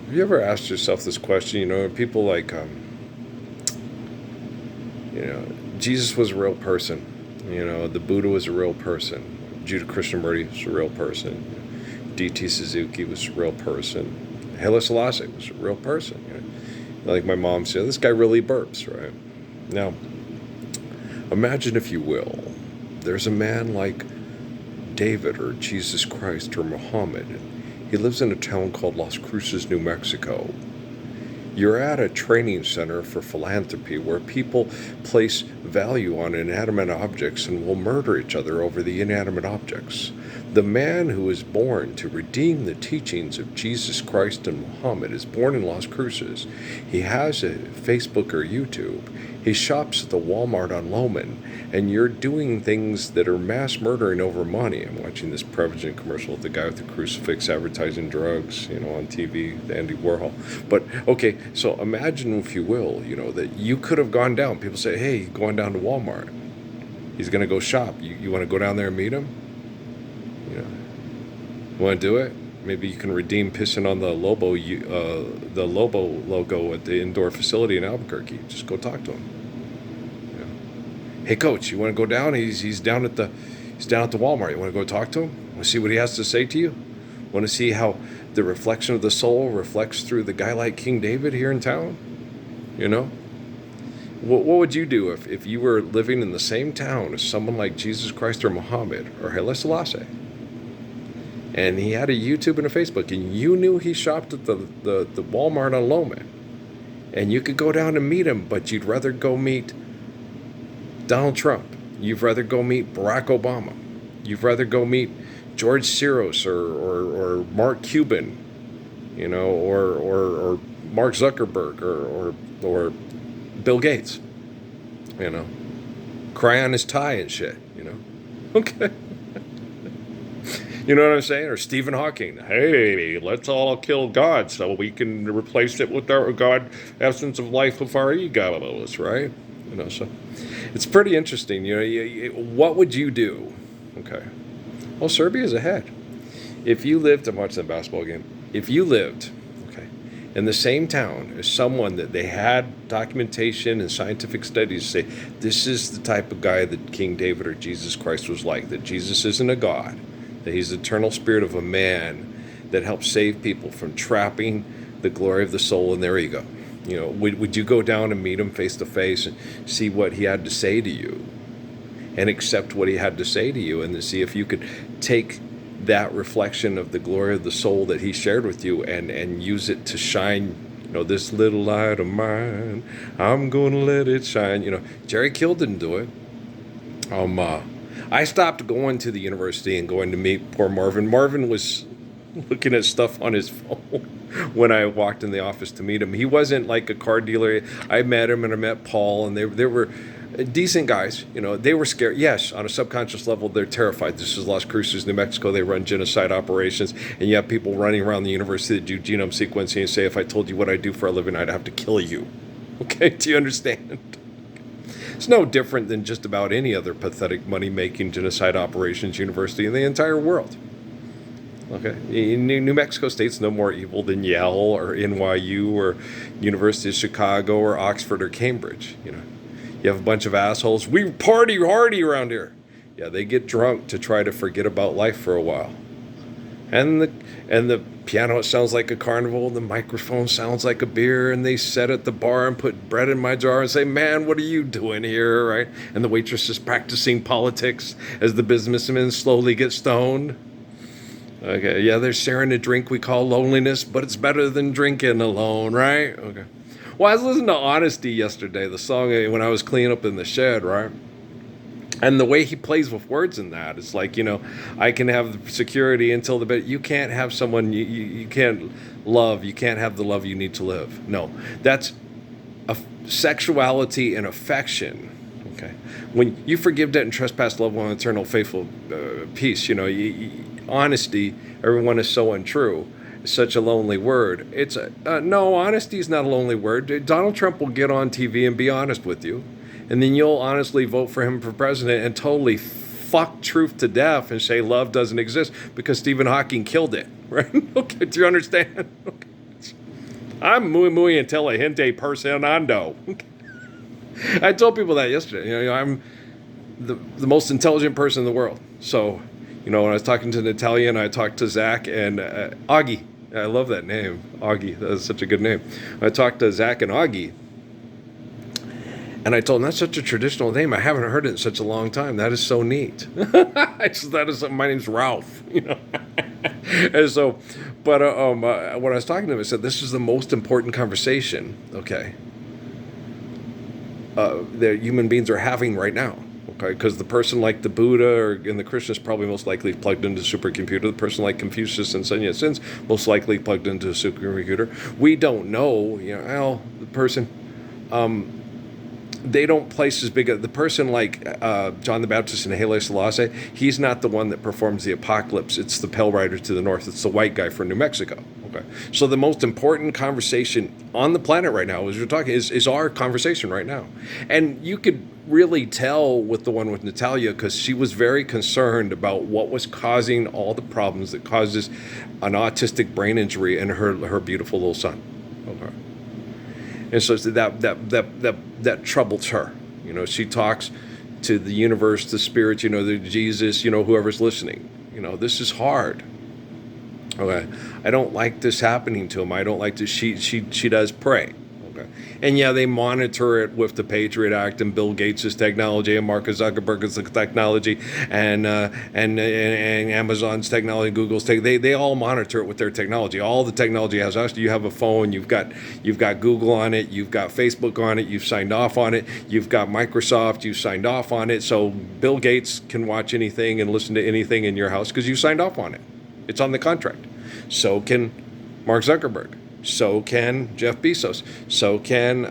Have you ever asked yourself this question? People like, Jesus was a real person. The Buddha was a real person. Judah Krishnamurti was a real person. D.T. Suzuki was a real person. Haile Selassie was a real person. Like my mom said, this guy really burps, right? Now, imagine, if you will, there's a man like David or Jesus Christ or Muhammad. And he lives in a town called Las Cruces, New Mexico. You're at a training center for philanthropy where people place value on inanimate objects and will murder each other over the inanimate objects. The man who is born to redeem the teachings of Jesus Christ and Muhammad is born in Las Cruces. He has a Facebook or YouTube. He shops at the Walmart on Lohman, and you're doing things that are mass murdering over money. I'm watching this Prevagen commercial with the guy with the crucifix advertising drugs, on TV, Andy Warhol. But okay, so imagine, if you will, that you could have gone down. People say, hey, going down to Walmart. He's going to go shop. You want to go down there and meet him? You want to do it? Maybe you can redeem pissing on the Lobo logo at the indoor facility in Albuquerque. Just go talk to him. Hey, coach, you want to go down? He's down at the Walmart. You want to go talk to him? Want to see what he has to say to you? Want to see how the reflection of the soul reflects through the guy like King David here in town? What would you do if you were living in the same town as someone like Jesus Christ or Muhammad or Haile Selassie? And he had a YouTube and a Facebook, and you knew he shopped at the Walmart on Lohman. And you could go down and meet him, but you'd rather go meet Donald Trump. You'd rather go meet Barack Obama. You'd rather go meet George Soros or Mark Cuban, or Mark Zuckerberg or Bill Gates, cry on his tie and shit, Okay. You know what I'm saying? Or Stephen Hawking. Hey, let's all kill God so we can replace it with our God essence of life of our egos, right? So it's pretty interesting. What would you do? Okay. Well, Serbia's ahead. If you lived, I'm watching the basketball game. If you lived, okay, in the same town as someone that they had documentation and scientific studies say, this is the type of guy that King David or Jesus Christ was like, that Jesus isn't a God, that he's the eternal spirit of a man that helps save people from trapping the glory of the soul in their ego. Would you go down and meet him face to face and see what he had to say to you and accept what he had to say to you, and to see if you could take that reflection of the glory of the soul that he shared with you and use it to shine, this little light of mine, I'm going to let it shine. Jerry Kill didn't do it. I stopped going to the university and going to meet poor Marvin. Marvin was looking at stuff on his phone when I walked in the office to meet him. He wasn't like a car dealer. I met him, and I met Paul, and they were decent guys. They were scared. Yes, on a subconscious level, they're terrified. This is Las Cruces, New Mexico. They run genocide operations, and you have people running around the university that do genome sequencing and say, if I told you what I do for a living, I'd have to kill you. Okay, do you understand? It's no different than just about any other pathetic money-making genocide operations university in the entire world. Okay, New Mexico State's no more evil than Yale or NYU or University of Chicago or Oxford or Cambridge. You have a bunch of assholes. We party hardy around here. Yeah, they get drunk to try to forget about life for a while. And the piano sounds like a carnival. The microphone sounds like a beer. And they sit at the bar and put bread in my jar and say, man, what are you doing here, right? And the waitress is practicing politics as the businessmen slowly get stoned. Okay, yeah, they're sharing a drink we call loneliness, but it's better than drinking alone, right? Okay. Well, I was listening to Honesty yesterday, the song when I was cleaning up in the shed, right? And the way he plays with words in that, it's like, I can have security until the bed. You can't have someone you can't love. You can't have the love you need to live. No, that's sexuality and affection. Okay, when you forgive debt and trespass, love one, eternal, faithful peace. Honesty, everyone is so untrue. It's such a lonely word. It's no, honesty is not a lonely word. Donald Trump will get on TV and be honest with you, and then you'll honestly vote for him for president and totally fuck truth to death and say love doesn't exist because Stephen Hawking killed it. Right? Okay, do you understand? Okay. I'm muy muy inteligente personando. I told people that yesterday. I'm the most intelligent person in the world. So, when I was talking to Natalia and I talked to Zach and Augie. I love that name, Augie. That's such a good name. I talked to Zach and Augie, and I told him that's such a traditional name. I haven't heard it in such a long time. That is so neat. My name's Ralph. And so, but when I was talking to him, I said this is the most important conversation. Okay. That human beings are having right now. Okay, because the person like the Buddha and the Krishna is probably most likely plugged into a supercomputer. The person like Confucius and Sun Yat-sen's most likely plugged into a supercomputer. We don't know, the person, they don't place as big the person like John the Baptist and Haile Selassie, he's not the one that performs the apocalypse. It's the Pale Rider to the north. It's the white guy from New Mexico. Okay, so the most important conversation on the planet right now, as you're talking, is our conversation right now. And you could really tell with the one with Natalia, because she was very concerned about what was causing all the problems that causes an autistic brain injury in her beautiful little son. Okay. And so that troubles her. She talks to the universe, the spirits, the Jesus, whoever's listening. This is hard. Okay, I don't like this happening to him. I don't like this. She does pray. Okay, and yeah, they monitor it with the Patriot Act and Bill Gates' technology and Mark Zuckerberg's technology and Amazon's technology, Google's tech. They all monitor it with their technology. All the technology has us. You have a phone. You've got Google on it. You've got Facebook on it. You've signed off on it. You've got Microsoft. You've signed off on it. So Bill Gates can watch anything and listen to anything in your house because you signed off on it. It's on the contract. So can Mark Zuckerberg. So can Jeff Bezos. So can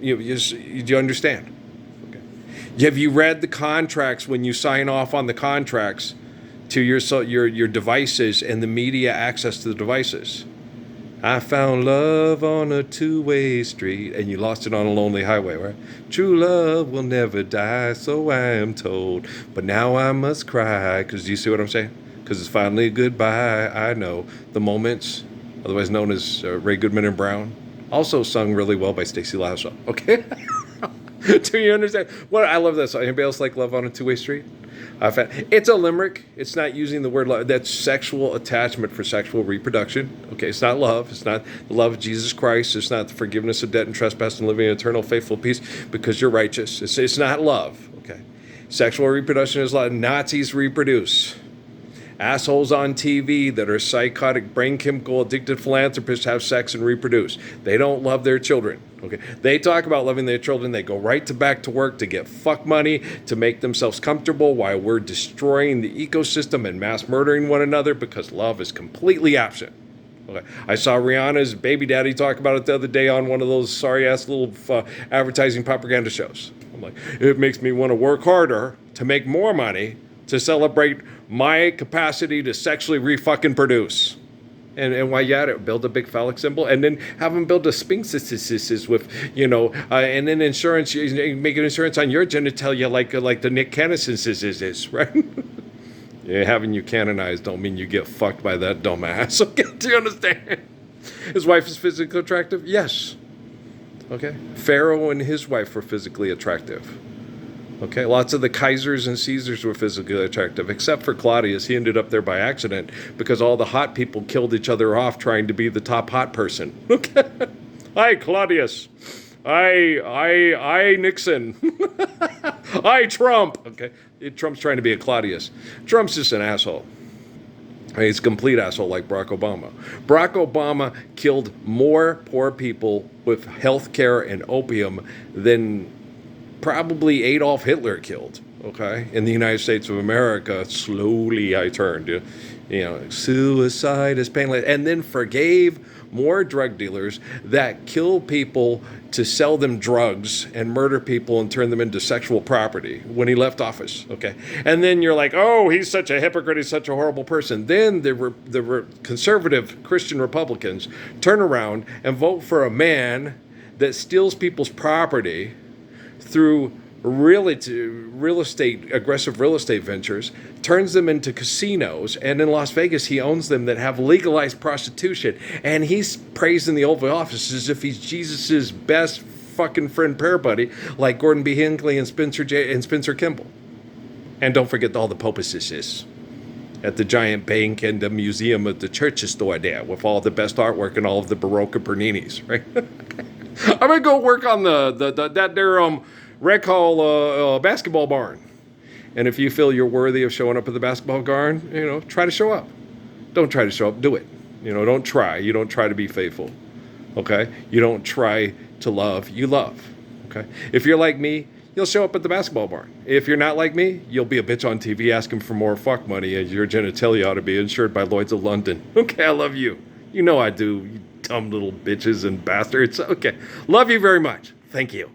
you understand? Okay. Have you read the contracts when you sign off on the contracts to your devices and the media access to the devices? I found love on a two-way street, and you lost it on a lonely highway, right? True love will never die, so I am told. But now I must cry, because do you see what I'm saying? Because it's finally goodbye, I know. The Moments, otherwise known as Ray Goodman and Brown, also sung really well by Stacey Lasso, okay? Do you understand? What I love that song. Anybody else like Love on a Two-Way Street? It's a limerick. It's not using the word love. That's sexual attachment for sexual reproduction. Okay, it's not love. It's not the love of Jesus Christ. It's not the forgiveness of debt and trespass and living in eternal faithful peace because you're righteous. It's not love. Okay, sexual reproduction is love. Nazis reproduce. Assholes on TV that are psychotic, brain chemical addicted philanthropists have sex and reproduce. They don't love their children. Okay, they talk about loving their children. They go right back to work to get fuck money, to make themselves comfortable while we're destroying the ecosystem and mass murdering one another because love is completely absent. Okay, I saw Rihanna's baby daddy talk about it the other day on one of those sorry-ass little advertising propaganda shows. I'm like, it makes me want to work harder to make more money to celebrate my capacity to sexually re-fucking produce. And while you're at it, build a big phallic symbol and then have them build a sphinx with, and then insurance, make an insurance on your genitalia like the Nick Cannon is, right? Yeah, having you canonized don't mean you get fucked by that dumbass. Okay, do you understand? His wife is physically attractive? Yes. Okay. Pharaoh and his wife were physically attractive. Okay, lots of the Kaisers and Caesars were physically attractive, except for Claudius. He ended up there by accident because all the hot people killed each other off trying to be the top hot person. Okay, hi Claudius, I Nixon, I Trump. Okay, Trump's trying to be a Claudius. Trump's just an asshole. He's a complete asshole like Barack Obama. Barack Obama killed more poor people with health care and opium than probably Adolf Hitler killed, okay? In the United States of America, slowly I turned, suicide is painless, and then forgave more drug dealers that kill people to sell them drugs and murder people and turn them into sexual property when he left office, okay? And then you're like, oh, he's such a hypocrite, he's such a horrible person. Then the conservative Christian Republicans turn around and vote for a man that steals people's property through aggressive real estate ventures, turns them into casinos, and in Las Vegas he owns them that have legalized prostitution, and he's praising the Oval Office as if he's Jesus's best fucking friend pair buddy, like Gordon B. Hinckley and Spencer Kimball. And don't forget all the papacists at the giant bank and the museum at the church store there with all the best artwork and all of the Baroque Berninis, right? I'm gonna go work on that there Rec Hall basketball barn. And if you feel you're worthy of showing up at the basketball barn, try to show up. Don't try to show up, do it. Don't try. You don't try to be faithful. Okay? You don't try to love, you love. Okay? If you're like me, you'll show up at the basketball barn. If you're not like me, you'll be a bitch on TV asking for more fuck money, and your genitalia ought to be insured by Lloyd's of London. Okay, I love you. You know I do, you dumb little bitches and bastards. Okay. Love you very much. Thank you.